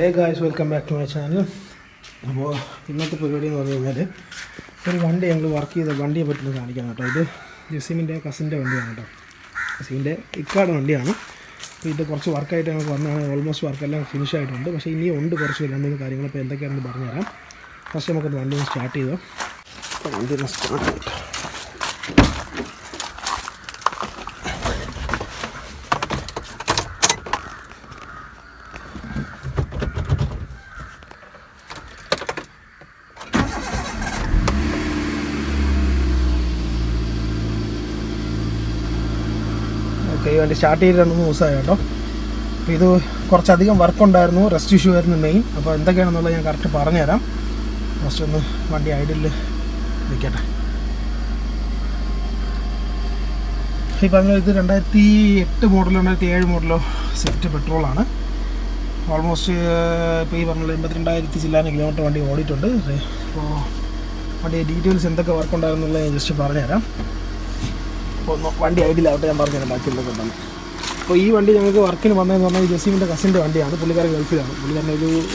Hey guys, welcome back to my channel. അപ്പോൾ ഇന്നത്തെ പരിപാടി എന്ന് പറഞ്ഞു കഴിഞ്ഞാൽ ഒരു വണ്ടി ഞങ്ങൾ വർക്ക് ചെയ്ത വണ്ടിയെ പറ്റി കാണിക്കാം കേട്ടോ. ഇത് ജസീമിൻ്റെ കസിൻ്റെ വണ്ടിയാണ് കേട്ടോ. ജസീമിൻ്റെ ഇക്കാട് വണ്ടിയാണ്. അപ്പോൾ ഇത് കുറച്ച് വർക്കായിട്ട് ഞങ്ങൾക്ക് വന്നതാണ്. ഓൾമോസ്റ്റ് വർക്കെല്ലാം ഫിനിഷ് ആയിട്ടുണ്ട്. പക്ഷേ ഇനിയും ഉണ്ട് കുറച്ച് രണ്ട് മൂന്ന് കാര്യങ്ങൾ. ഇപ്പോൾ എന്തൊക്കെയാണെന്ന് പറഞ്ഞുതരാം. ഫസ്റ്റ് നമുക്കൊന്ന് വണ്ടി ഒന്ന് സ്റ്റാർട്ട് ചെയ്തോ. വണ്ടി ഒന്ന് സ്റ്റാർട്ട് ചെയ്തിട്ട് ഈ വണ്ടി സ്റ്റാർട്ട് ചെയ്ത് 2-3 ദിവസമായി കേട്ടോ. അപ്പോൾ ഇത് കുറച്ചധികം വർക്കുണ്ടായിരുന്നു, റെസ്റ്റ് ഇഷ്യൂ ആയിരുന്നു മെയിൻ. അപ്പോൾ എന്തൊക്കെയാണെന്നുള്ളത് ഞാൻ കറക്റ്റ് പറഞ്ഞുതരാം. ഫസ്റ്റ് ഒന്ന് വണ്ടി ഐഡിൽ നിൽക്കട്ടെ. ഈ പറഞ്ഞ ഇത് 2008 മോഡലോ 2007 മോഡലോ സെറ്റ് പെട്രോളാണ്. ഓൾമോസ്റ്റ് ഇപ്പോൾ ഈ പറഞ്ഞ 82,000 ചില്ലാനും കിലോമീറ്റർ വണ്ടി ഓടിയിട്ടുണ്ട്. അപ്പോൾ വണ്ടി ഡീറ്റെയിൽസ് എന്തൊക്കെ വർക്കുണ്ടായിരുന്നുള്ളത് ഞാൻ ജസ്റ്റ് പറഞ്ഞുതരാം. അപ്പോൾ വണ്ടി ഐഡിയിലാവട്ടെ, ഞാൻ പറഞ്ഞുതരാം ബാക്കി എന്തൊക്കെ ഉണ്ടെന്ന്. അപ്പോൾ ഈ വണ്ടി ഞങ്ങൾക്ക് വർക്കിന് വന്നതെന്ന് പറഞ്ഞാൽ ഈ ജസീമിൻ്റെ കസിൻ്റെ വണ്ടിയാണ്. പുള്ളിക്കാരൻ ഗൾഫിലാണ്. പുള്ളിക്കാരൻ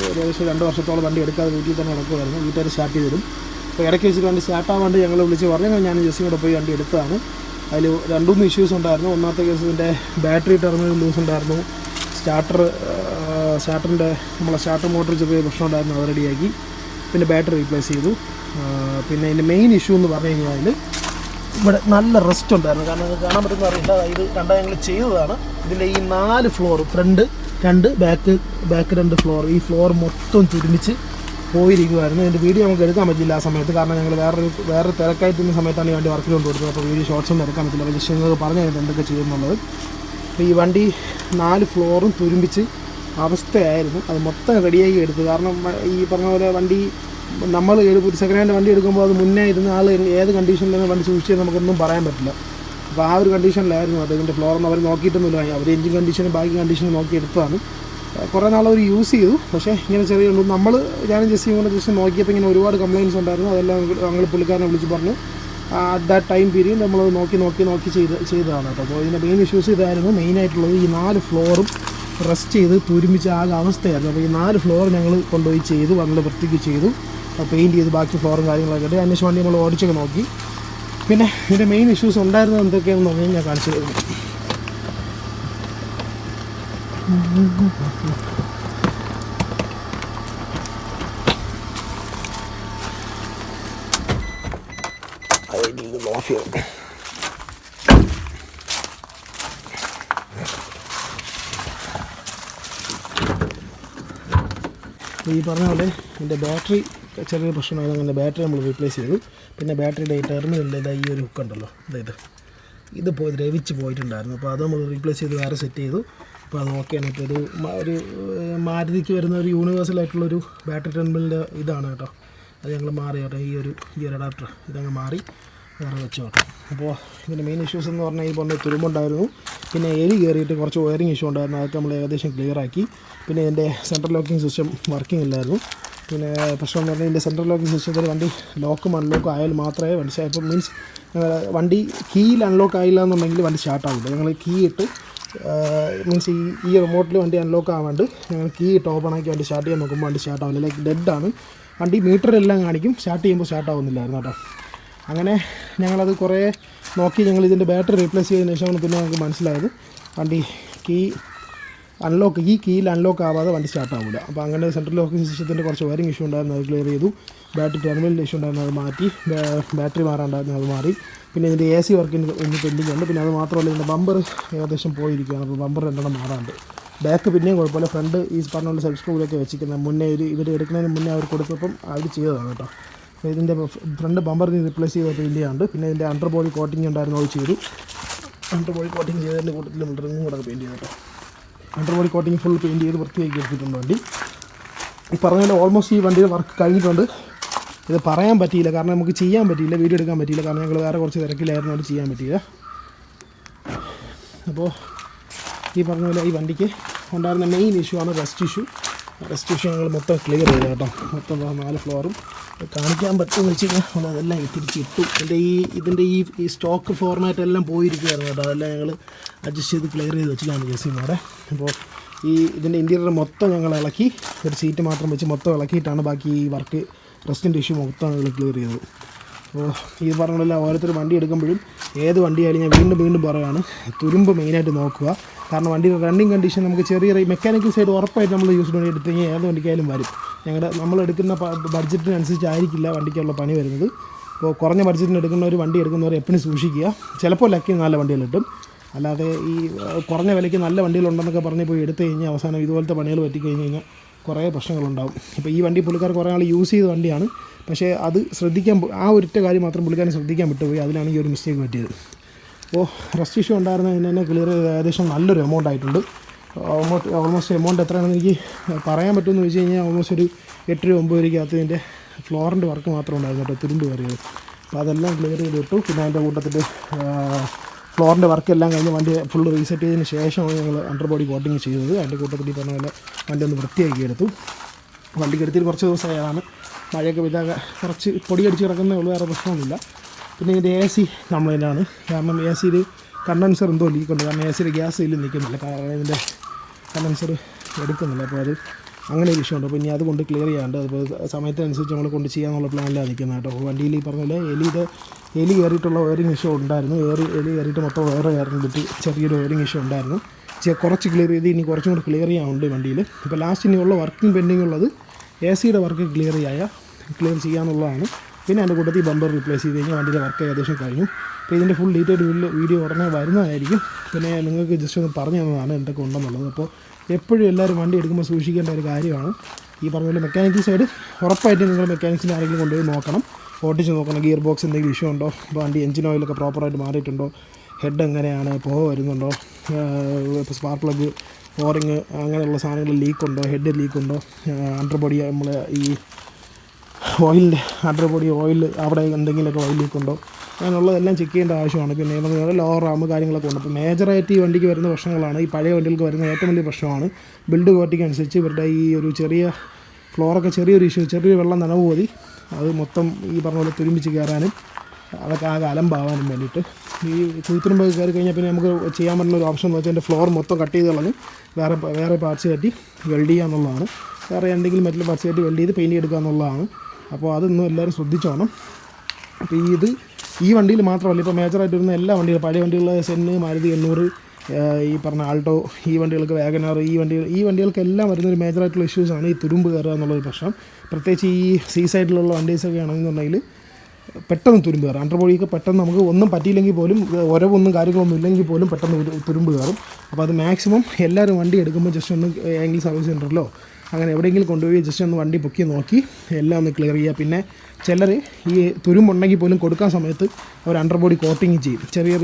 ഏകദേശം 2 വർഷത്തോളം വണ്ടി എടുക്കാതെ വീട്ടിൽ തന്നെ നടക്കുമായിരുന്നു. വീട്ടുകാർ സ്റ്റാർട്ട് ചെയ്ത് തരും. അപ്പോൾ ഇടയ്ക്ക് വെച്ചിട്ട് വണ്ടി സ്റ്റാർട്ടാവാണ്ട് ഞങ്ങൾ വിളിച്ച് പറഞ്ഞു. ഞാൻ ജസീമിയുടെ പോയി വണ്ടി എടുത്തതാണ്. അതിൽ 2-3 ഇഷ്യൂസ് ഉണ്ടായിരുന്നു. ഒന്നാമത്തെ കേസ് ഇതിൻ്റെ ബാറ്ററി ടെർമിനൽ ലൂസ് ഉണ്ടായിരുന്നു. സ്റ്റാർട്ടറിൻ്റെ നമ്മളെ സ്റ്റാർട്ടർ മോട്ടർ ചെറിയ പ്രശ്നം ഉണ്ടായിരുന്നു, അത് റെഡിയാക്കി. പിന്നെ ബാറ്ററി റീപ്ലേസ് ചെയ്തു. പിന്നെ ഇതിൻ്റെ മെയിൻ ഇഷ്യൂ എന്ന് പറഞ്ഞു കഴിഞ്ഞാൽ അതിൽ ഇവിടെ നല്ല റെസ്റ്റ് ഉണ്ടായിരുന്നു. കാരണം അത് കാണാൻ പറ്റുന്ന അറിയില്ല. ഇത് രണ്ടാം ഞങ്ങൾ ചെയ്തതാണ്. ഇതിൻ്റെ ഈ 4 ഫ്ലോർ, ഫ്രണ്ട് 2, ബാക്ക് 2 ഫ്ലോർ, ഈ ഫ്ലോർ മൊത്തം തുരുമിച്ച് പോയിരിക്കുമായിരുന്നു. ഇതിൻ്റെ വീഡിയോ നമുക്ക് എടുക്കാൻ പറ്റില്ല ആ സമയത്ത്. കാരണം ഞങ്ങൾ വേറെ തിരക്കായിട്ടുന്ന സമയത്താണ് ഈ വണ്ടി വർക്കിൽ കൊണ്ട് കൊടുത്തത്. അപ്പോൾ വീഡിയോ ഷോർട്സ് ഒന്നും എടുക്കാൻ പറ്റില്ല. അപ്പോൾ ജസ്റ്റ് നിങ്ങൾക്ക് പറഞ്ഞു കഴിഞ്ഞാൽ എന്തൊക്കെ ചെയ്യുന്നുള്ളത്. അപ്പോൾ ഈ വണ്ടി 4 ഫ്ലോറും തുരുമ്പിച്ച് അവസ്ഥയായിരുന്നു. അത് മൊത്തം റെഡിയാക്കി എടുത്തു. കാരണം ഈ പറഞ്ഞ പോലെ വണ്ടി നമ്മൾ ഒരു സെക്കൻഡ് ഹാൻഡ് വണ്ടി എടുക്കുമ്പോൾ അത് മുന്നേ ഇരുന്ന ആൾ ഏത് കണ്ടീഷനിലാണ് വണ്ടി സൂക്ഷിച്ചത് നമുക്കൊന്നും പറയാൻ പറ്റില്ല. അപ്പോൾ ആ ഒരു കണ്ടീഷനിലായിരുന്നു അത്. ഇതിൻ്റെ ഫ്ലോറൊന്നും അവർ നോക്കിയിട്ടൊന്നുമില്ല. അവർ എഞ്ചിൻ കണ്ടീഷനും ബാക്കി കണ്ടീഷനും നോക്കി എടുത്തതാണ്. കുറേ നാൾ അവർ യൂസ് ചെയ്തു. പക്ഷേ ഇങ്ങനെ ചെറിയ ഞാനും ജസ്റ്റ് നോക്കിയപ്പോൾ ഇങ്ങനെ ഒരുപാട് കംപ്ലയിൻറ്റ്സ് ഉണ്ടായിരുന്നു. അതെല്ലാം ഞങ്ങൾ പുള്ളിക്കാരനെ വിളിച്ച് പറഞ്ഞു. അറ്റ് ദാറ്റ് ടൈം പീരീഡ് നമ്മൾ നോക്കി ചെയ്തതാണ് കേട്ടോ. അപ്പോൾ ഇതിൻ്റെ മെയിൻ ഇഷ്യൂസ് ഇതായിരുന്നു. മെയിനായിട്ടുള്ളത് ഈ 4 ഫ്ലോറും റെസ്റ്റ് ചെയ്ത് തുരുമിച്ച് ആകെ അവസ്ഥയായിരുന്നു. അപ്പോൾ ഈ 4 ഫ്ലോർ ഞങ്ങൾ കൊണ്ടുപോയി ചെയ്തു, നല്ല വൃത്തിക്ക് ചെയ്തു, പെയിൻറ്റ് ചെയ്ത് ബാക്കി ഫ്ലോറും കാര്യങ്ങളൊക്കെ ഇട്ട് അന്വേഷിച്ച് വണ്ടി നമ്മൾ ഓടിച്ചൊക്കെ നോക്കി. പിന്നെ ഇതിൻ്റെ മെയിൻ ഇഷ്യൂസ് ഉണ്ടായിരുന്നത് എന്തൊക്കെയാണെന്ന് പറഞ്ഞാൽ ഞാൻ കാണിച്ചു തരുന്നു. ഓഫ് ചെയ്തു. ഈ പറഞ്ഞ പോലെ ഇതിൻ്റെ ബാറ്ററി ചെറിയ പ്രശ്നമായിരുന്നു. അങ്ങനെ ബാറ്ററി നമ്മൾ റീപ്ലേസ് ചെയ്തു. പിന്നെ ബാറ്ററിയുടെ ഈ ടെർമിനലിൻ്റെ ഈ ഒരു ഹുക്കുണ്ടല്ലോ, ഇത് ദ്രവിച്ച് പോയിട്ടുണ്ടായിരുന്നു. അപ്പോൾ അത് നമ്മൾ റീപ്ലേസ് ചെയ്ത് വേറെ സെറ്റ് ചെയ്തു. അപ്പോൾ അത് ഓക്കെയാണ്. ഇപ്പോൾ ഒരു മാരുതിക്ക് വരുന്ന ഒരു യൂണിവേഴ്സലായിട്ടുള്ളൊരു ബാറ്ററി ടെർമിനലിൻ്റെ ഇതാണ് കേട്ടോ. അത് ഞങ്ങൾ മാറി കേട്ടോ. ഈ ഒരു അഡാപ്റ്റർ ഇതങ്ങ് മാറി വേറെ വെച്ചു കേട്ടോ. അപ്പോൾ ഇതിൻ്റെ മെയിൻ ഇഷ്യൂസ് എന്ന് പറഞ്ഞാൽ ഈ പറഞ്ഞ തുരുമ്പുണ്ടായിരുന്നു. പിന്നെ എലി കയറിയിട്ട് കുറച്ച് വയറിങ് ഇഷ്യൂ ഉണ്ടായിരുന്നു. അതൊക്കെ നമ്മൾ ഏകദേശം ക്ലിയറാക്കി. പിന്നെ ഇതിൻ്റെ സെൻട്രൽ ലോക്കിംഗ് സിസ്റ്റം വർക്കിംഗ് ഇല്ലായിരുന്നു. പിന്നെ പ്രശ്നം എന്ന് പറഞ്ഞാൽ ഇതിൻ്റെ സെൻട്രൽ ലോക്കിംഗ് സിസ്റ്റത്തിൽ വണ്ടി ലോക്കും അൺലോക്കും ആയാൽ മാത്രമേ വണ്ടി ഇപ്പോൾ മീൻസ് വണ്ടി കീയിൽ അൺലോക്ക് ആയില്ല എന്നുണ്ടെങ്കിൽ വണ്ടി സ്റ്റാർട്ടാവില്ല. ഞങ്ങൾ കീ ഇട്ട് മീൻസ് ഈ റിമോട്ടിൽ വണ്ടി അൺലോക്ക് ആവാണ്ട് ഞങ്ങൾ കീ ഇട്ട് ഓപ്പൺ ആക്കി വണ്ടി സ്റ്റാർട്ട് ചെയ്യാൻ നോക്കുമ്പോൾ വണ്ടി സ്റ്റാർട്ടാവില്ല. ലൈക്ക് ഡെഡാണ് വണ്ടി. മീറ്ററെല്ലാം കാണിക്കും, സ്റ്റാർട്ട് ചെയ്യുമ്പോൾ സ്റ്റാർട്ടാവുന്നില്ലായിരുന്നു കേട്ടോ. അങ്ങനെ ഞങ്ങളത് കുറേ നോക്കി. ഞങ്ങൾ ഇതിൻ്റെ ബാറ്ററി റീപ്ലേസ് ചെയ്തതിന് ശേഷമാണ് പിന്നെ ഞങ്ങൾക്ക് മനസ്സിലായത് വണ്ടി ഈ കീയിൽ അൺലോക്ക് ആവാതെ വണ്ടി സ്റ്റാർട്ടാവില്ല. അപ്പോൾ അങ്ങനെ സെൻട്രൽ ലോക്കിംഗ് സിസ്റ്റത്തിൻ്റെ കുറച്ച് വയറിങ് ഇഷ്യൂ ഉണ്ടായിരുന്നു, അത് ക്ലിയർ ചെയ്തു. ബാറ്ററി ടെർമിനലിൻ്റെ ഇഷ്യൂ ഉണ്ടായിരുന്നു, അത് മാറ്റി. ബാറ്ററി മാറാണ്ടായിരുന്നു, അത് മാറി. പിന്നെ ഇതിൻ്റെ AC വർക്കിന് ഇന്ന് പെൻഡിങ് ഉണ്ട്. പിന്നെ അത് മാത്രമല്ല ഇതിൻ്റെ ബമ്പർ ഏകദേശം പോയിരിക്കുകയാണ്. അപ്പോൾ ബമ്പർ 2 മാറാണ്ട്. ബാക്ക് പിന്നെയും കുഴപ്പമില്ല. ഫ്രണ്ട് ഈ പറഞ്ഞ പോലെ സെൽഫ് സ്ക്രൂവിലൊക്കെ വെച്ചിരിക്കുന്നത് മുന്നേ ഇവർ എടുക്കുന്നതിന് മുന്നേ അവർ കൊടുത്തപ്പം അവർ ചെയ്തതാണ് കേട്ടോ. ഇതിൻ്റെ ഫ്രണ്ട് ബമ്പറിന് റീപ്ലേസ് ചെയ്ത പെയിൻ്റ് ചെയ്യാണ്ട്. പിന്നെ ഇതിൻ്റെ അണ്ടർ ബോഡി കോട്ടിങ് ഉണ്ടായിരുന്നു, അത് ചെയ്തു. അണ്ടർ ബോഡി കോട്ടിങ് ചെയ്തതിൻ്റെ കൂട്ടത്തിൽ റിങ്ങും കൂടെ പെയിൻറ്റ് ചെയ്തു കേട്ടോ. Under body coating full paint ചെയ്ത് വൃത്തിയാക്കി എടുത്തിട്ടുണ്ട് വണ്ടി. ഈ പറഞ്ഞ പോലെ ഓൾമോസ്റ്റ് ഈ വണ്ടിയുടെ വർക്ക് കഴിഞ്ഞിട്ടുണ്ട്. ഇത് പറയാൻ പറ്റിയില്ല, കാരണം നമുക്ക് ചെയ്യാൻ പറ്റിയില്ല, വീഡിയോ എടുക്കാൻ പറ്റിയില്ല. കാരണം ഞങ്ങൾ വേറെ കുറച്ച് തിരക്കിലായിരുന്നു, അത് ചെയ്യാൻ പറ്റിയില്ല. അപ്പോൾ ഈ പറഞ്ഞ പോലെ ഈ വണ്ടിക്ക് ഉണ്ടായിരുന്ന മെയിൻ ഇഷ്യൂ ആണ് റെസ്റ്റ് ഇഷ്യൂ. ഞങ്ങൾ മൊത്തം ക്ലിയർ ചെയ്തു കേട്ടോ. മൊത്തം 4 ഫ്ലോറും കാണിക്കാൻ പറ്റുമെന്ന് വെച്ച് കഴിഞ്ഞാൽ അതെല്ലാം തിരിച്ചിട്ടു. ഇതിൻ്റെ ഈ സ്റ്റോക്ക് ഫോർമാറ്റ് എല്ലാം പോയിരിക്കുകയായിരുന്നു കേട്ടോ. അതെല്ലാം ഞങ്ങൾ അഡ്ജസ്റ്റ് ചെയ്ത് ക്ലിയർ ചെയ്ത് വെച്ചിട്ടാണ് ജസീമോടെ. അപ്പോൾ ഇതിൻ്റെ ഇൻറ്റീരിയർ മൊത്തം ഞങ്ങൾ ഇളക്കി, ഒരു സീറ്റ് മാത്രം വെച്ച് മൊത്തം ഇളക്കിയിട്ടാണ് ബാക്കി ഈ വർക്ക് റെസ്റ്റിൻ്റെ ഇഷ്യൂ മൊത്തം ഞങ്ങൾ ക്ലിയർ ചെയ്തത്. അപ്പോൾ ഈ പറഞ്ഞ ഓരോരുത്തർ വണ്ടി എടുക്കുമ്പോഴും ഏത് വണ്ടിയായാലും ഞാൻ വീണ്ടും പറയുകയാണ്, തുരുമ്പ് മെയിനായിട്ട് നോക്കുക. കാരണം വണ്ടിയുടെ റണ്ണിങ് കണ്ടീഷൻ നമുക്ക് ചെറിയ മെക്കാനിക്കൽ സൈഡ് ഉറപ്പായിട്ട് നമ്മൾ യൂസ്ഡ് വണ്ടി എടുത്തു കഴിഞ്ഞാൽ ഏത് വണ്ടിക്കായാലും വരും. നമ്മളെടുക്കുന്ന ബഡ്ജറ്റിനനുസരിച്ചായിരിക്കില്ല വണ്ടിക്കുള്ള പണി വരുന്നത്. അപ്പോൾ കുറഞ്ഞ ബഡ്ജറ്റിന് എടുക്കുന്ന ഒരു വണ്ടി എടുക്കുന്നവർ എപ്പോഴും സൂക്ഷിക്കുക. ചിലപ്പോൾ ലക്കി നല്ല വണ്ടികൾ കിട്ടും, അല്ലാതെ ഈ കുറഞ്ഞ വിലയ്ക്ക് നല്ല വണ്ടികളുണ്ടെന്നൊക്കെ പറഞ്ഞ് പോയി എടുത്തു കഴിഞ്ഞാൽ അവസാനം ഇതുപോലത്തെ പണികൾ പറ്റിക്കഴിഞ്ഞ് കഴിഞ്ഞാൽ കുറേ പ്രശ്നങ്ങളുണ്ടാകും. ഇപ്പോൾ ഈ വണ്ടി പുള്ളിക്കാർ കുറേ ആൾ യൂസ് ചെയ്ത വണ്ടിയാണ്, പക്ഷേ അത് ശ്രദ്ധിക്കാൻ ആ ഒരൊറ്റ കാര്യം മാത്രം പുള്ളിക്കാരൻ ശ്രദ്ധിക്കാൻ വിട്ടുപോയി. അതിലാണ് ഈ ഒരു മിസ്റ്റേക്ക് പറ്റിയത്. അപ്പോൾ റസ്റ്റ് ഇഷ്യൂ ഉണ്ടായിരുന്നതിന് തന്നെ ക്ലിയർ ചെയ്ത് ഏകദേശം നല്ലൊരു എമൗണ്ട് ആയിട്ടുണ്ട്. ഓൾമോസ്റ്റ് എമൗണ്ട് എത്രയാണെന്ന് എനിക്ക് പറയാൻ പറ്റുമെന്ന് വെച്ച് കഴിഞ്ഞാൽ ഓൾമോസ്റ്റ് ഒരു 8 രൂപ 9 രൂപയ്ക്കകത്ത് ഇതിൻ്റെ ഫ്ലോറിൻ്റെ വർക്ക് മാത്രം ഉണ്ടായിരുന്നു കേട്ടോ, തുരുമ്പ് കയറിയത്. അപ്പോൾ അതെല്ലാം ക്ലിയർ ചെയ്ത് വിട്ടു. പിന്നെ അതിൻ്റെ കൂട്ടത്തിൽ ഫ്ലോറിൻ്റെ വർക്കെല്ലാം കഴിഞ്ഞ് വണ്ടി ഫുള്ള് റീസെറ്റ് ചെയ്തതിന് ശേഷമാണ് ഞങ്ങൾ അണ്ടർ ബോഡി കോട്ടിങ് ചെയ്തത്. അതിൻ്റെ കൂട്ടത്തിൽ ഈ പറഞ്ഞ പോലെ വണ്ടി ഒന്ന് വൃത്തിയാക്കി എടുത്തു. വണ്ടിക്ക് എടുത്തിട്ട് കുറച്ച് ദിവസമായതാണ്, മഴയൊക്കെ ഇതാകെ കുറച്ച് പൊടി അടിച്ച് കിടക്കുന്നേ ഉള്ളൂ, വേറെ പ്രശ്നമൊന്നുമില്ല. പിന്നെ ഇതിൻ്റെ AC കംപ്ലൈൻ്റാണ്. കാരണം AC-യിൽ കണ്ടൻസർ എന്തോ ലീക്കുണ്ട്. കാരണം AC-യിൽ ഗ്യാസ് ഇതിൽ നിൽക്കുന്നില്ല, കാരണം ഇതിൻ്റെ കണ്ടൻസർ എടുക്കുന്നില്ല. അപ്പോൾ അത് അങ്ങനെ ഒരു ഇഷ്യൂ ഉണ്ട്. അപ്പോൾ ഇനി അതുകൊണ്ട് ക്ലിയർ ചെയ്യാണ്ട് അപ്പോൾ സമയത്തിനനുസരിച്ച് നമ്മൾ കൊണ്ട് ചെയ്യാമെന്നുള്ള പ്ലാനിലാണ് നിൽക്കുന്നത് കേട്ടോ. വണ്ടിയിൽ ഈ പറഞ്ഞ പോലെ എലി കയറിയിട്ടുള്ള വയറിങ് ഇഷ്യൂ ഉണ്ടായിരുന്നു. എലി കയറിയിട്ട് മൊത്തം വയറ് കയറിയിട്ട് ചെറിയൊരു വയറിങ് ഇഷ്യൂ ഉണ്ടായിരുന്നു. കുറച്ച് ക്ലിയർ ചെയ്ത് ഇനി കുറച്ചും കൂടി ക്ലിയർ ചെയ്യാനുണ്ട് വണ്ടിയിൽ. ഇപ്പോൾ ലാസ്റ്റ് ഇനിയുള്ള വർക്കിംഗ് പെൻഡിങ് ഉള്ളത് AC-യുടെ വർക്ക് ക്ലിയർ ചെയ്യാമെന്നുള്ളതാണ്. പിന്നെ അതിൻ്റെ കൂട്ടത്തിൽ ബമ്പർ റീപ്ലേസ് ചെയ്ത് കഴിഞ്ഞാൽ വണ്ടിയുടെ വർക്ക് ഏകദേശം കഴിഞ്ഞു. അപ്പോൾ ഇതിൻ്റെ ഫുൾ ഡീറ്റെയിൽഡ് വീഡിയോ ഉടനെ വരുന്നതായിരിക്കും. പിന്നെ നിങ്ങൾക്ക് ജസ്റ്റ് ഒന്ന് പറഞ്ഞു തന്നതാണ് എന്തൊക്കെ ഉണ്ടെന്നുള്ളത്. അപ്പോൾ എപ്പോഴും എല്ലാവരും വണ്ടി എടുക്കുമ്പോൾ സൂക്ഷിക്കേണ്ട ഒരു കാര്യമാണ് ഈ പറഞ്ഞ പോലെ മെക്കാനിക്കൽ സൈഡ് ഉറപ്പായിട്ടും നിങ്ങൾ മെക്കാനിക്സിൻ്റെ ആരെങ്കിലും കൊണ്ടുപോയി നോക്കണം, ഓടിച്ച് നോക്കണം. ഗിയർ ബോക്സ് എന്തെങ്കിലും ഇഷ്യൂ ഉണ്ടോ, വണ്ടി എഞ്ചിൻ ഓയിലൊക്കെ പ്രോപ്പറായിട്ട് മാറിയിട്ടുണ്ടോ, ഹെഡ് എങ്ങനെയാണ്, പുക വരുന്നുണ്ടോ, ഇപ്പോൾ സ്പാർക്ക് പ്ലഗ്, ഓറിങ് അങ്ങനെയുള്ള സാധനങ്ങൾ ലീക്കുണ്ടോ, ഹെഡ് ലീക്കുണ്ടോ, അണ്ടർ ബോഡി നമ്മൾ ഈ ഓയിലിൻ്റെ അണ്ടർ ബോഡി ഓയിൽ അവിടെ എന്തെങ്കിലുമൊക്കെ ഓയിൽ ലീക്കുണ്ടോ, അങ്ങനെയുള്ളതെല്ലാം ചെക്ക് ചെയ്യേണ്ട ആവശ്യമാണ്. പിന്നെ നമുക്ക് ലോവർ റാം കാര്യങ്ങളൊക്കെ ഉണ്ട്. അപ്പോൾ മേജറായിട്ട് ഈ വണ്ടിക്ക് വരുന്ന പ്രശ്നങ്ങളാണ്, ഈ പഴയ വണ്ടികൾക്ക് വരുന്ന ഏറ്റവും വലിയ പ്രശ്നമാണ് ബിൽഡ് ക്വാളിറ്റിക്ക് അനുസരിച്ച് ഇവരുടെ ഈ ഒരു ചെറിയ ഫ്ലോറൊക്കെ ചെറിയൊരു ഇഷ്യൂ, ചെറിയൊരു വെള്ളം നനവ് മതി അത് മൊത്തം ഈ പറഞ്ഞ പോലെ തുരുമ്പിച്ച് കയറാനും അതൊക്കെ ആകെ അലമ്പാവാനും വേണ്ടിയിട്ട്. ഈ കുഴിത്തുരുമ്പ് കയറി കഴിഞ്ഞാൽ പിന്നെ നമുക്ക് ചെയ്യാൻ പറ്റുന്ന ഒരു ഓപ്ഷൻ എന്ന് വെച്ചാൽ എൻ്റെ ഫ്ലോർ മൊത്തം കട്ട് ചെയ്ത് കളഞ്ഞ് വേറെ പാർട്സ് കയറ്റി വെൽഡ് ചെയ്യുക എന്നുള്ളതാണ്. വേറെ എന്തെങ്കിലും മറ്റുള്ള പാർട്സ് കയറ്റി വെൽഡ് ചെയ്ത് പെയിൻറ്റ് എടുക്കുക എന്നുള്ളതാണ്. അപ്പോൾ അതൊന്നും എല്ലാവരും ശ്രദ്ധിച്ചോണം. അപ്പോൾ ഈ വണ്ടിയിൽ മാത്രമല്ല, ഇപ്പോൾ മേജറായിട്ട് വരുന്ന എല്ലാ വണ്ടികളും, പഴയ വണ്ടികൾ സെന്ന്, മാരുതി 800, ഈ പറഞ്ഞ ആൾട്ടോ, ഈ വണ്ടികൾക്ക് വാഗനാർ, ഈ വണ്ടികൾക്കെല്ലാം വരുന്നൊരു മേജറായിട്ടുള്ള ഇഷ്യൂസാണ് ഈ തുരുമ്പ് കയറുക എന്നുള്ളൊരു പ്രശ്നം. പ്രത്യേകിച്ച് ഈ സൈഡിലുള്ള വണ്ടീസൊക്കെ ആണെന്നുണ്ടെങ്കിൽ പെട്ടെന്ന് തുരുമ്പ് കയറും. അണ്ടർ ബോഡിയൊക്കെ പെട്ടെന്ന് നമുക്ക് ഒന്നും പറ്റിയില്ലെങ്കിൽ പോലും, ഒരവൊന്നും കാര്യങ്ങളൊന്നും ഇല്ലെങ്കിൽ പോലും പെട്ടെന്ന് തുരുമ്പ് കയറും. അപ്പോൾ അത് മാക്സിമം എല്ലാവരും വണ്ടി എടുക്കുമ്പോൾ ജസ്റ്റ് ഒന്ന് ഏതെങ്കിലും സർവീസ് സെൻ്ററിലോ അങ്ങനെ എവിടെയെങ്കിലും കൊണ്ടുപോയി ജസ്റ്റ് ഒന്ന് വണ്ടി പൊക്കി നോക്കി എല്ലാം ഒന്ന് ക്ലിയർ ചെയ്യുക. പിന്നെ ചിലർ ഈ തുരുമ്പുണ്ടെങ്കിൽ പോലും കൊടുക്കാൻ സമയത്ത് അവർ അണ്ടർ ബോഡി കോട്ടിങ് ചെയ്യും. ചെറിയ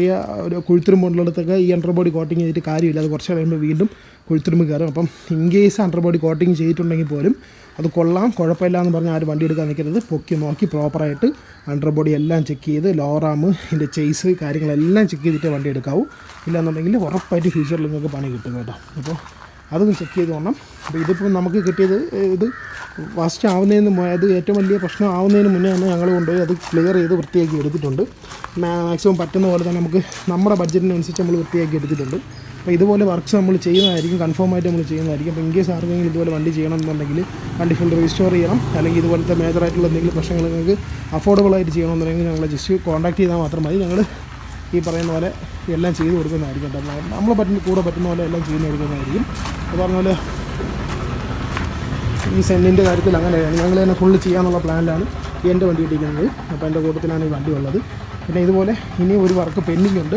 ഒരു കുഴിത്തുരുമ്പുള്ളിടത്തൊക്കെ ഈ അണ്ടർ ബോഡി കോട്ടിങ് ചെയ്തിട്ട് കാര്യമില്ല, അത് കുറച്ച് കഴിയുമ്പോൾ വീണ്ടും കുഴിത്തുരുമ്പ് കയറും. അപ്പം in case under body coating ചെയ്തിട്ടുണ്ടെങ്കിൽ പോലും അത് കൊള്ളാം, കുഴപ്പമില്ല എന്ന് പറഞ്ഞാൽ ആരും വണ്ടി എടുക്കാൻ നിൽക്കരുത്. പൊക്കി നോക്കി പ്രോപ്പറായിട്ട് അണ്ടർ ബോഡി എല്ലാം ചെക്ക് ചെയ്ത് ലോവർ ആം, ഇതിൻ്റെ ചെയ്സ് കാര്യങ്ങളെല്ലാം ചെക്ക് ചെയ്തിട്ട് വണ്ടി എടുക്കാവൂ. ഇല്ലാന്നുണ്ടെങ്കിൽ ഉറപ്പായിട്ട് ഫ്യൂച്ചറിൽ നിങ്ങൾക്ക് പണി കിട്ടും കേട്ടോ. അപ്പോൾ അതൊന്ന് ചെക്ക് ചെയ്ത് വേണം. അപ്പോൾ ഇതിപ്പോൾ നമുക്ക് കിട്ടിയത് ഇത് ഫസ്റ്റ് ആവുന്നതിന് അത് ഏറ്റവും വലിയ പ്രശ്നം ആവുന്നതിന് മുന്നേ തന്നെ ഞങ്ങൾ കൊണ്ടുപോയി അത് ക്ലിയർ ചെയ്ത് വൃത്തിയാക്കി എടുത്തിട്ടുണ്ട്. മാക്സിമം പറ്റുന്ന പോലെ തന്നെ നമുക്ക് നമ്മുടെ ബഡ്ജറ്റിനനുസരിച്ച് നമ്മൾ വൃത്തിയാക്കി എടുത്തിട്ടുണ്ട്. അപ്പോൾ ഇതുപോലെ വർക്ക്സ് നമ്മൾ ചെയ്യുന്നതായിരിക്കും, കൺഫേമായിട്ട് നമ്മൾ ചെയ്യുന്നതായിരിക്കും. അപ്പോൾ ഇൻ കേസ് ആർക്കെങ്കിലും ഇതുപോലെ വണ്ടി ചെയ്യണമെന്നുണ്ടെങ്കിൽ വണ്ടി ഫുൾ റീസ്റ്റോർ ചെയ്യണം, അല്ലെങ്കിൽ ഇതുപോലത്തെ മേജറായിട്ടുള്ള എന്തെങ്കിലും പ്രശ്നങ്ങൾ നിങ്ങൾക്ക് അഫോർഡബിളായിട്ട് ചെയ്യണമെന്നുണ്ടെങ്കിൽ ഞങ്ങളെ ജസ്റ്റ് കോൺടാക്ട് ചെയ്താൽ മാത്രം മതി. ഞങ്ങൾ ഈ പറയുന്ന പോലെ എല്ലാം ചെയ്ത് കൊടുക്കുന്നതായിരിക്കും. നമ്മൾ കൂടെ പറ്റുന്ന പോലെ എല്ലാം ചെയ്ത് കൊടുക്കുന്നതായിരിക്കും. അത് പറഞ്ഞ പോലെ ഈ സെന്നിൻ്റെ കാര്യത്തിൽ അങ്ങനെയാണ്, ഞങ്ങൾ തന്നെ ഫുള്ള് ചെയ്യാനുള്ള പ്ലാനിലാണ് എൻ്റെ വണ്ടി ഇട്ടിരിക്കുന്നത്. അപ്പോൾ എൻ്റെ കൂട്ടത്തിലാണ് ഈ വണ്ടി ഉള്ളത്. പിന്നെ ഇതുപോലെ ഇനി ഒരു വർക്ക് പെൻഡിങ് ഉണ്ട്,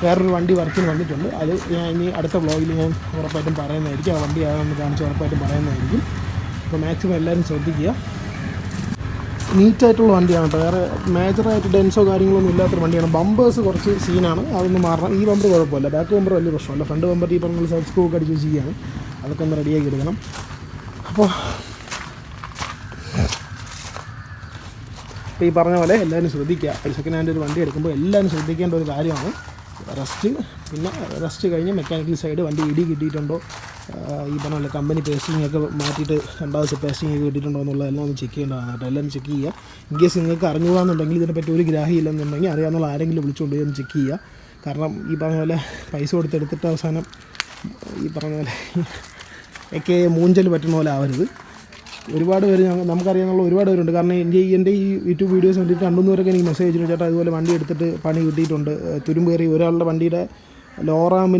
വേറൊരു വണ്ടി വർക്കിന് വന്നിട്ടുണ്ട്. അത് ഞാൻ ഇനി അടുത്ത വ്ളോഗിൽ ഞാൻ ഉറപ്പായിട്ടും പറയുന്നതായിരിക്കും. ആ വണ്ടി ആണെന്ന് കാണിച്ച് ഉറപ്പായിട്ടും പറയുന്നതായിരിക്കും. അപ്പോൾ മാക്സിമം എല്ലാവരും ശ്രദ്ധിക്കുക. നീറ്റായിട്ടുള്ള വണ്ടിയാണ് കേട്ടോ, വേറെ മേജറായിട്ട് ഡെൻസോ കാര്യങ്ങളൊന്നും ഇല്ലാത്തൊരു വണ്ടിയാണ്. ബമ്പേഴ്സ് കുറച്ച് സീനാണ്, അതൊന്ന് മാറണം. ഈ ബമ്പർ കുഴപ്പമില്ല, ബാക്ക് ബമ്പർ വലിയ പ്രശ്നമല്ല. ഫ്രണ്ട് ബമ്പർ ഈ പറഞ്ഞ സൈഡ് സ്ക്രൂ ഒക്കെ അടിച്ച് ചെയ്യുകയാണ്, അതൊക്കെ ഒന്ന് റെഡിയാക്കി എടുക്കണം. അപ്പോൾ ഈ പറഞ്ഞ പോലെ എല്ലാവരും ശ്രദ്ധിക്കുക. സെക്കൻഡ് ഹാൻഡ് ഒരു വണ്ടി എടുക്കുമ്പോൾ എല്ലാവരും ശ്രദ്ധിക്കേണ്ട ഒരു കാര്യമാണ് റസ്റ്റ്. പിന്നെ റസ്റ്റ് കഴിഞ്ഞ് മെക്കാനിക്കൽ സൈഡ് വണ്ടി ഇടി കിട്ടിയിട്ടുണ്ടോ, ഈ പറഞ്ഞ പോലെ കമ്പനി പേസ്റ്റിംഗ് ഒക്കെ മാറ്റിയിട്ട് രണ്ടാമത്തെ പേസ്റ്റിംഗ് ഒക്കെ കിട്ടിയിട്ടുണ്ടോ എന്നുള്ളതെല്ലാം ഒന്ന് ചെക്ക് ചെയ്യേണ്ടതാണ് കേട്ടോ. എല്ലാം ചെക്ക് ചെയ്യുക. ഇൻ കേസ് നിങ്ങൾക്ക് അറിഞ്ഞുകൂടാന്നുണ്ടെങ്കിൽ ഇതിനെപ്പറ്റി ഒരു ഗ്രാഹ്യമില്ലെന്നുണ്ടെങ്കിൽ അറിയാവുന്ന ആരെങ്കിലും വിളിച്ചുകൊണ്ട് പോയി ഒന്ന് ചെക്ക് ചെയ്യുക. കാരണം ഈ പറഞ്ഞ പോലെ പൈസ കൊടുത്തെടുത്തിട്ട് അവസാനം ഈ പറഞ്ഞ പോലെ ഒക്കെ മൂഞ്ചൽ പറ്റുന്ന പോലെ ആവരുത്. ഒരുപാട് പേര് നമുക്കറിയാവുന്ന ഒരുപാട് പേരുണ്ട്. കാരണം എൻ്റെ ഈ യൂട്യൂബ് വീഡിയോസ് കണ്ടിട്ട് 2-3 പേരൊക്കെ എനിക്ക് മെസ്സേജ് അയച്ചിട്ട് ചേട്ടാ ഇതുപോലെ വണ്ടി എടുത്തിട്ട് പണി കിട്ടിയിട്ടുണ്ട്. തുരുമ്പ് കയറി ഒരാളുടെ വണ്ടിയുടെ ലോറാം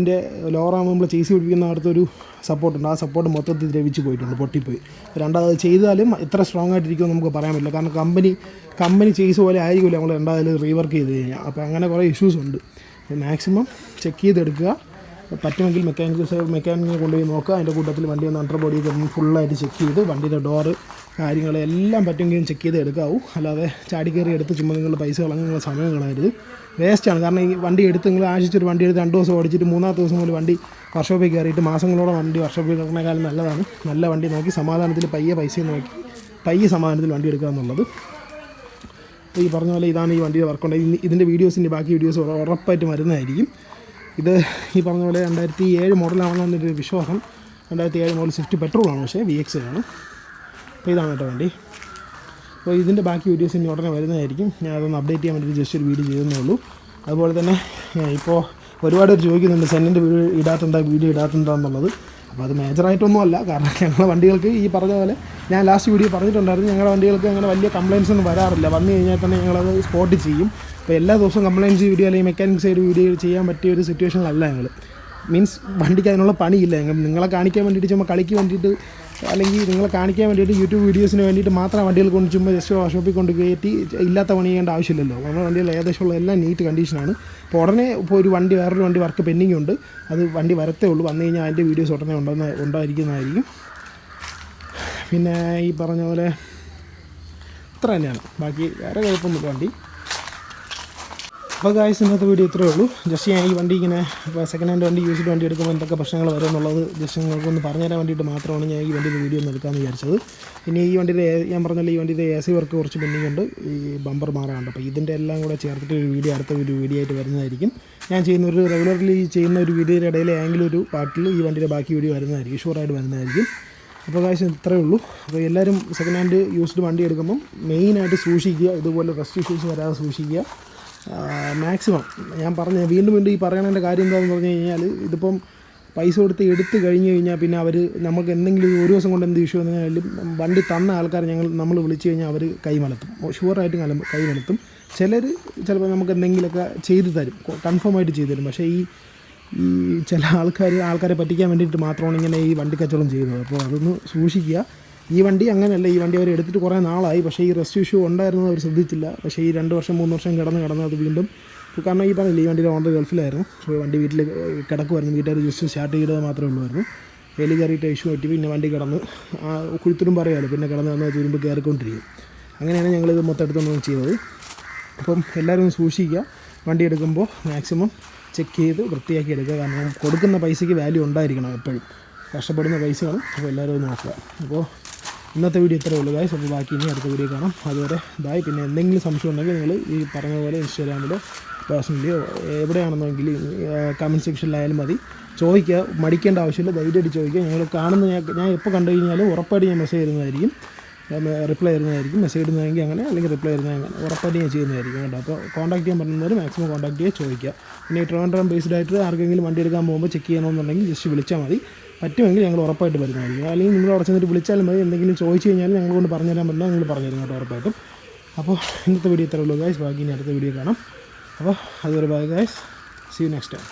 നമ്മൾ ചേസി പിടിപ്പിക്കുന്ന അടുത്തൊരു സപ്പോർട്ടുണ്ട്. ആ സപ്പോർട്ട് മൊത്തത്തിൽ ദ്രവിച്ച് പോയിട്ടുണ്ട്, പൊട്ടിപ്പോയി. രണ്ടാമത് ചെയ്താലും എത്ര സ്ട്രോങ് ആയിട്ടിരിക്കുമെന്ന് നമുക്ക് പറയാൻ പറ്റില്ല. കാരണം കമ്പനി ചേസ് പോലെ ആയിരിക്കില്ല നമ്മൾ രണ്ടാമത് റീവർക്ക് ചെയ്ത് കഴിഞ്ഞാൽ. അപ്പോൾ അങ്ങനെ കുറേ ഇഷ്യൂസ് ഉണ്ട്. മാക്സിമം ചെക്ക് ചെയ്തെടുക്കുക. പറ്റുമെങ്കിൽ മെക്കാനിക്കിനെ കൊണ്ടുപോയി നോക്കുക. അതിൻ്റെ കൂട്ടത്തിൽ വണ്ടി ഒന്ന് അണ്ടർ ബോഡി ഫുള്ളായിട്ട് ചെക്ക് ചെയ്ത് വണ്ടിയുടെ ഡോറ് കാര്യങ്ങളെല്ലാം പറ്റുമെങ്കിലും ചെക്ക് ചെയ്ത് എടുക്കാവൂ. അല്ലാതെ ചാടിക്കയറി എടുത്ത് ചുമ്മാ നിങ്ങളുടെ പൈസ കളഞ്ഞ് നിങ്ങളുടെ സമയം കളയരുത്. വേസ്റ്റാണ്. കാരണം ഈ വണ്ടി എടുത്ത് നിങ്ങൾ ആശിച്ചൊരു വണ്ടി എടുത്ത് 2 ദിവസം ഓടിച്ചിട്ട് 3-ാമത്തെ ദിവസം മുതൽ വണ്ടി വർക്ക്ഷോപ്പിൽ കയറിയിട്ട് മാസങ്ങളോടെ വണ്ടി വർക്ക്ഷോപ്പിൽ കിടക്കുന്നതിനേക്കാളും നല്ലതാണ് നല്ല വണ്ടി നോക്കി സമാധാനത്തിൽ പൈസ നോക്കി സമാധാനത്തിൽ വണ്ടി എടുക്കുക എന്നുള്ളത്. ഈ പറഞ്ഞ പോലെ ഇതാണ് ഈ വണ്ടിയുടെ വർക്കുണ്ട്. ഇതിൻ്റെ വീഡിയോസിൻ്റെ ബാക്കി വീഡിയോസ് ഉറപ്പായിട്ട് വരുന്നതായിരിക്കും. ഇത് ഈ പറഞ്ഞ പോലെ 2007 മോഡലാണെന്നൊരു വിശ്വാസം. 2007 മോഡൽ സ്വിഫ്റ്റ് പെട്രോളാണ്, പക്ഷേ VX ആണ്. അപ്പോൾ ഇതാണ് കേട്ടോ വണ്ടി. അപ്പോൾ ഇതിൻ്റെ ബാക്കി വീഡിയോസ് ഇനി ഉടനെ വരുന്നതായിരിക്കും. ഞാൻ അതൊന്ന് അപ്ഡേറ്റ് ചെയ്യാൻ വേണ്ടിയിട്ട് ജസ്റ്റ് ഒരു വീഡിയോ ചെയ്തേ ഉള്ളൂ. അതുപോലെ തന്നെ ഇപ്പോൾ ഒരുപാട് പേര് ചോദിക്കുന്നുണ്ട് സെന്നിൻ്റെ വീഡിയോ ഇടാത്തുണ്ടോ എന്നുള്ളത്. അപ്പോൾ അത് മേജറായിട്ടൊന്നും അല്ല. കാരണം ഞങ്ങളുടെ വണ്ടികൾക്ക് ഈ പറഞ്ഞ പോലെ ഞാൻ ലാസ്റ്റ് വീഡിയോ പറഞ്ഞിട്ടുണ്ടായിരുന്നു, ഞങ്ങളുടെ വണ്ടികൾക്ക് അങ്ങനെ വലിയ കംപ്ലയിൻസ് ഒന്നും വരാറില്ല. വന്നു കഴിഞ്ഞാൽ തന്നെ ഞങ്ങളത് സ്പോട്ട് ചെയ്യും. അപ്പോൾ എല്ലാ ദിവസവും കംപ്ലയിൻസ് വീഡിയോ അല്ലെങ്കിൽ മെക്കാനിക് സൈഡ് വീഡിയോ ചെയ്യാൻ പറ്റിയ ഒരു സിറ്റുവേഷനിലല്ല ഞങ്ങൾ. മീൻസ് വണ്ടിക്ക് അതിനുള്ള പണിയില്ല. നിങ്ങളെ കാണിക്കാൻ വേണ്ടിയിട്ട് ചുമ്മാ കളിക്ക് വേണ്ടിയിട്ട് അല്ലെങ്കിൽ നിങ്ങളെ കാണിക്കാൻ വേണ്ടിയിട്ട് യൂട്യൂബ് വീഡിയോസിന് വേണ്ടിയിട്ട് മാത്രം വണ്ടികൾ കൊണ്ട് ചുമ്മാ ജസ്റ്റ് വർക്ക്ഷോപ്പിൽ കൊണ്ട് കയറ്റി ഇല്ലാത്ത പണി ചെയ്യേണ്ട ആവശ്യമില്ലല്ലോ. നമ്മുടെ വണ്ടികൾ ഏകദേശമുള്ള എല്ലാം നീറ്റ് കണ്ടീഷനാണ്. അപ്പോൾ ഉടനെ ഇപ്പോൾ വേറൊരു വണ്ടി വർക്ക് പെൻഡിങ് ഉണ്ട്. അത് വണ്ടി വരത്തേ ഉള്ളൂ. വന്നു കഴിഞ്ഞാൽ അതിൻ്റെ വീഡിയോസ് ഉടനെ ഉണ്ടായിരിക്കുന്നതായിരിക്കും. പിന്നെ ഈ പറഞ്ഞ പോലെ ഇത്ര തന്നെയാണ്, ബാക്കി വേറെ കുഴപ്പമൊന്നുമില്ല വണ്ടി. അപ്പോൾ ഗായ്സ് ഇന്നത്തെ വീഡിയോ ഇത്രയേ ഉള്ളൂ. ജസ്റ്റ് ഞാൻ ഈ വണ്ടി ഇങ്ങനെ സെക്കൻഡ് ഹാൻഡ് വണ്ടി യൂസ്ഡ് വണ്ടി എടുക്കുമ്പോൾ എന്തൊക്കെ പ്രശ്നങ്ങൾ വരും എന്നുള്ളത് ജസ്റ്റ് നിങ്ങൾക്കൊന്ന് പറഞ്ഞു തരാൻ വേണ്ടിയിട്ട് മാത്രമാണ് ഞാൻ ഈ വണ്ടിയുടെ വീഡിയോ ഒന്ന് എടുക്കാമെന്ന് വിചാരിച്ചത്. പിന്നെ ഈ വണ്ടിയുടെ ഞാൻ പറഞ്ഞല്ലോ ഈ വണ്ടിയുടെ AC വർക്ക് കുറച്ച് പെൻഡിങ് ഉണ്ട്, ഈ ബമ്പർ മാറാനുണ്ട്. അപ്പോൾ ഇതിൻ്റെ എല്ലാം കൂടെ ചേർത്തിട്ട് അടുത്ത വീഡിയോ ആയിട്ട് വരുന്നതായിരിക്കും. ഞാൻ റെഗുലർലി ചെയ്യുന്ന ഒരു വീഡിയോയുടെ ഇടയിൽ ഏതെങ്കിലും ഒരു പാർട്ടിൽ ഈ വണ്ടിയുടെ ബാക്കി വീഡിയോ വരുന്നതായിരിക്കും, ഷുവറായിട്ട് വരുന്നതായിരിക്കും. അപ്പോൾ കാശ് ഇത്രയേ ഉള്ളൂ. അപ്പോൾ എല്ലാവരും സെക്കൻഡ് ഹാൻഡ് യൂസ്ഡ് വണ്ടി എടുക്കുമ്പം മെയിനായിട്ട് സൂക്ഷിക്കുക, ഇതുപോലെ റസ്റ്റ് ഇഷ്യൂസ് വരാതെ സൂക്ഷിക്കുക മാക്സിമം. ഞാൻ വീണ്ടും ഈ പറയണതിൻ്റെ കാര്യം എന്താണെന്ന് പറഞ്ഞു കഴിഞ്ഞാൽ ഇതിപ്പം പൈസ എടുത്ത് കഴിഞ്ഞ് കഴിഞ്ഞാൽ പിന്നെ അവർ നമുക്ക് എന്തെങ്കിലും ഒരു ദിവസം കൊണ്ട് എന്ത് ഇഷ്യൂ വന്നാലും വണ്ടി തന്ന ആൾക്കാർ നമ്മൾ വിളിച്ചു കഴിഞ്ഞാൽ അവർ കൈമലത്തും, ഷുവറായിട്ടും കൈമലത്തും. ചിലപ്പോൾ നമുക്ക് എന്തെങ്കിലുമൊക്കെ ചെയ്തു തരും, കൺഫേമായിട്ട് ചെയ്തു തരും. പക്ഷേ ഈ ചില ആൾക്കാരെ പറ്റിക്കാൻ വേണ്ടിയിട്ട് മാത്രമാണ് ഇങ്ങനെ ഈ വണ്ടി കച്ചവടം ചെയ്യുന്നത്. അപ്പോൾ അതൊന്ന് സൂക്ഷിക്കുക. ഈ വണ്ടി അങ്ങനെയല്ല, ഈ വണ്ടി അവർ എടുത്തിട്ട് കുറേ നാളായി. പക്ഷേ ഈ റെസ്റ്റ് ഇഷ്യൂ ഉണ്ടായിരുന്നത് അവർ ശ്രദ്ധിച്ചില്ല. പക്ഷേ ഈ 2 വർഷം 3 വർഷം കിടന്ന് അത് വീണ്ടും, കാരണം ഈ പറഞ്ഞില്ല ഈ വണ്ടിയുടെ ഓണർ ഗൾഫിലായിരുന്നു. അപ്പോൾ വണ്ടി വീട്ടിൽ കിടക്കുമായിരുന്നു, വീട്ടുകാർ ജസ്റ്റ് സ്റ്റാർട്ട് ചെയ്തത് മാത്രമേ ഉള്ളായിരുന്നു. വെയിൽ കയറിയിട്ട് ഇഷ്യൂ പറ്റി പിന്നെ വണ്ടി കിടന്ന് കുഴിത്തുരും പറയാമല്ലോ, പിന്നെ കിടന്ന് തുരുമ്പ് കയറിക്കൊണ്ടിരിക്കും. അങ്ങനെയാണ് ഞങ്ങളിത് മൊത്തം എടുത്തൊന്നും ചെയ്തത്. അപ്പം എല്ലാവരും സൂക്ഷിക്കുക, വണ്ടി എടുക്കുമ്പോൾ മാക്സിമം ചെക്ക് ചെയ്ത് വൃത്തിയാക്കി എടുക്കുക. കാരണം കൊടുക്കുന്ന പൈസയ്ക്ക് വാല്യൂ ഉണ്ടായിരിക്കണം എപ്പോഴും, കഷ്ടപ്പെടുന്ന പൈസയാണ്. അപ്പോൾ എല്ലാവരും നോക്കുക. അപ്പോൾ ഇന്നത്തെ വീഡിയോ ഇത്രയേ ഉള്ളൂ ഗായ്സ്. അപ്പോൾ ബാക്കി ഇനി അടുത്ത വീഡിയോ കാണാം. അതുവരെ ബൈ. പിന്നെ എന്തെങ്കിലും സംശയം ഉണ്ടെങ്കിൽ നിങ്ങൾ ഈ പറഞ്ഞ പോലെ ഇൻസ്റ്റാഗ്രാമിലോ പേഴ്സണലിയോ എവിടെയാണെന്നെങ്കിൽ കമൻറ്റ് സെക്ഷനിലായാലും മതി, ചോദിക്കുക. മടിക്കേണ്ട ആവശ്യമില്ല, ധൈര്യമായിട്ട് ചോദിക്കുക. ഞങ്ങൾ ഞാൻ എപ്പോൾ കണ്ടു കഴിഞ്ഞാലും ഉറപ്പായിട്ട് ഞാൻ മെസ്സേജ് തരുന്നതായിരിക്കും, റിപ്ലൈ തരുന്നതായിരിക്കും. മെസ്സേജ് ഇടുന്നതെങ്കിൽ അങ്ങനെ, അല്ലെങ്കിൽ റിപ്ലൈ തരുന്നത് അങ്ങനെ ഉറപ്പായിട്ട് ഞാൻ ചെയ്യുന്നതായിരിക്കും കേട്ടോ. അപ്പോൾ കോൺടാക്ട് ചെയ്യാൻ പറ്റുന്നവർ മാക്സിമം കോൺടാക്ട് ചെയ്യുക, ചോദിക്കുക. പിന്നെ ഈ ട്രിവാൻഡ്രം ബേസ്ഡ് ആയിട്ട് ആർക്കെങ്കിലും വണ്ടി എടുക്കാൻ പോകുമ്പോൾ ചെക്ക് ചെയ്യണമെന്നുണ്ടെങ്കിൽ ജസ്റ്റ് വിളിച്ചാൽ മതി. പറ്റുമെങ്കിൽ ഞങ്ങൾ ഉറപ്പായിട്ട് വരുന്നതായിരിക്കും. അല്ലെങ്കിൽ നിങ്ങൾ അവിടെ ചെന്നിട്ട് വിളിച്ചാലും മതി. എന്തെങ്കിലും ചോദിച്ചു കഴിഞ്ഞാൽ ഞങ്ങൾ കൊണ്ട് പറഞ്ഞുതരാൻ പറ്റില്ല, നിങ്ങൾ പറഞ്ഞുതരും കേട്ടോ ഉറപ്പായിട്ടും. അപ്പോൾ ഇന്നത്തെ വീഡിയോ ഇത്രയേ ഉള്ളൂ ഗൈസ്. ബാക്കി ഇനി അടുത്ത വീഡിയോ കാണാം. അപ്പോൾ അതുവരെ bye guys, see you next time.